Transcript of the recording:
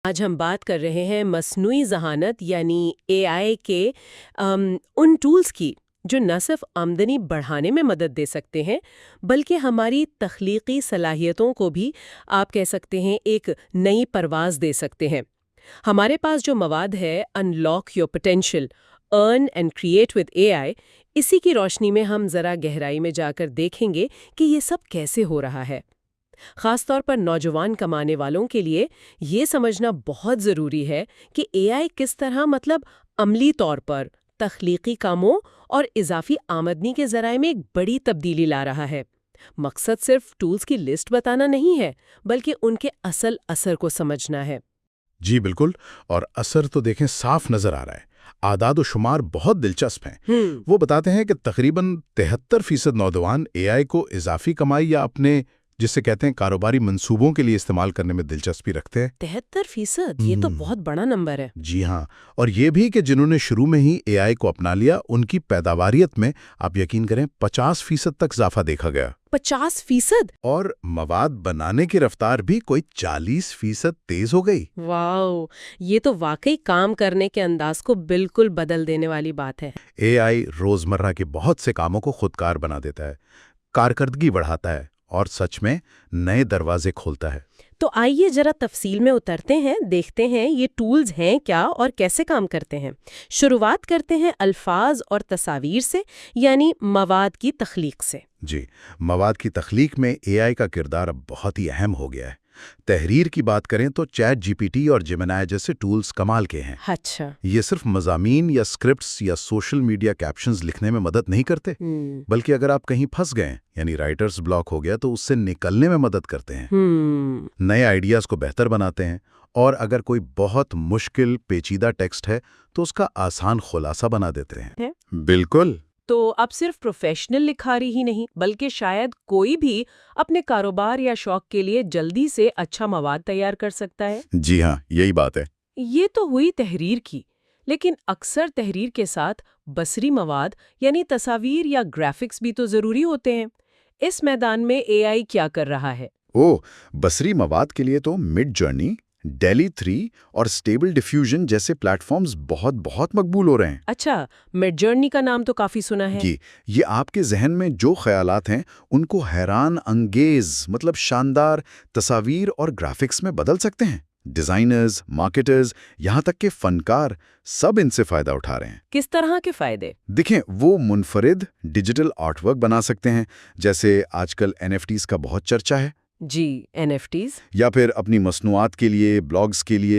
آج ہم بات کر رہے ہیں مصنوعی ذہانت یعنی اے آئی کے ان ٹولز کی جو نہ صرف آمدنی بڑھانے میں مدد دے سکتے ہیں بلکہ ہماری تخلیقی صلاحیتوں کو بھی آپ کہہ سکتے ہیں ایک نئی پرواز دے سکتے ہیں۔ ہمارے پاس جو مواد ہے unlock your potential, earn and create with A I, اسی کی روشنی میں ہم ذرا گہرائی میں جا کر دیکھیں گے کہ یہ سب کیسے ہو رہا ہے۔ خاص طور پر نوجوان کمانے والوں کے لیے یہ سمجھنا بہت ضروری ہے کہ اے آئی کس طرح عملی طور پر تخلیقی کاموں اور اضافی آمدنی کے ذرائع میں ایک بڑی تبدیلی لا رہا ہے۔ مقصد صرف ٹولز کی لسٹ بتانا نہیں ہے بلکہ ان کے اصل اثر کو سمجھنا ہے۔ جی بالکل، اور اثر تو دیکھیں صاف نظر آ رہا ہے۔ اعداد و شمار بہت دلچسپ ہیں۔ وہ بتاتے ہیں کہ تقریباً 73% نوجوان اے آئی کو اضافی کمائی یا اپنے جسے کہتے ہیں کاروباری منصوبوں کے لیے استعمال کرنے میں دلچسپی رکھتے ہیں۔ 73%؟ یہ تو بہت بڑا نمبر ہے۔ جی ہاں، اور یہ بھی کہ جنہوں نے شروع میں ہی اے آئی کو اپنا لیا ان کی پیداواریت میں آپ یقین کریں 50% تک اضافہ دیکھا گیا۔ 50%؟ اور مواد بنانے کی رفتار بھی کوئی 40% تیز ہو گئی۔ واو، یہ تو واقعی کام کرنے کے انداز کو بالکل بدل دینے والی بات ہے۔ اے آئی روزمرہ کے بہت سے کاموں کو خودکار بنا دیتا ہے، کارکردگی بڑھاتا ہے اور سچ میں نئے دروازے کھولتا ہے۔ تو آئیے ذرا تفصیل میں اترتے ہیں، دیکھتے ہیں یہ ٹولز ہیں کیا اور کیسے کام کرتے ہیں۔ شروعات کرتے ہیں الفاظ اور تصاویر سے، یعنی مواد کی تخلیق سے۔ جی، مواد کی تخلیق میں اے آئی کا کردار اب بہت ہی اہم ہو گیا ہے۔ تحریر کی بات کریں تو چیٹ جی پی ٹی اور جیمنائی جیسے ٹولز کمال کے ہیں۔ اچھا، یہ صرف مضامین یا اسکرپٹس یا سوشل میڈیا کیپشنز لکھنے میں مدد نہیں کرتے، بلکہ اگر آپ کہیں پھنس گئے یعنی رائٹرز بلاک ہو گیا تو اس سے نکلنے میں مدد کرتے ہیں، نئے آئیڈیاز کو بہتر بناتے ہیں، اور اگر کوئی بہت مشکل پیچیدہ ٹیکسٹ ہے تو اس کا آسان خلاصہ بنا دیتے ہیں۔ بالکل۔ تو اب صرف پروفیشنل لکھاری ہی نہیں بلکہ شاید کوئی بھی اپنے کاروبار یا شوق کے لیے جلدی سے اچھا مواد تیار کر سکتا ہے۔ جی ہاں، یہی بات ہے۔ یہ تو ہوئی تحریر کی، لیکن اکثر تحریر کے ساتھ بصری مواد یعنی تصاویر یا گرافکس بھی تو ضروری ہوتے ہیں۔ اس میدان میں اے آئی کیا کر رہا ہے؟ بصری مواد کے لیے تو مڈ جرنی، ڈیلی 3 اور اسٹیبل ڈیفیوژن جیسے پلیٹ فارمز بہت مقبول ہو رہے ہیں۔ اچھا، مڈ جرنی کا نام تو کافی سنا ہے۔ جی، یہ آپ کے ذہن میں جو خیالات ہیں ان کو حیران انگیز شاندار تصاویر اور گرافکس میں بدل سکتے ہیں۔ ڈیزائنرز، مارکیٹرز، یہاں تک کہ فنکار سب ان سے فائدہ اٹھا رہے ہیں۔ کس طرح کے فائدے؟ دیکھیں، وہ منفرد ڈیجیٹل آرٹ ورک بنا سکتے ہیں، جیسے آج کل NFTs کا بہت چرچا ہے۔ جی، NFTs، یا پھر اپنی مصنوعات کے لیے، بلاگز کے لیے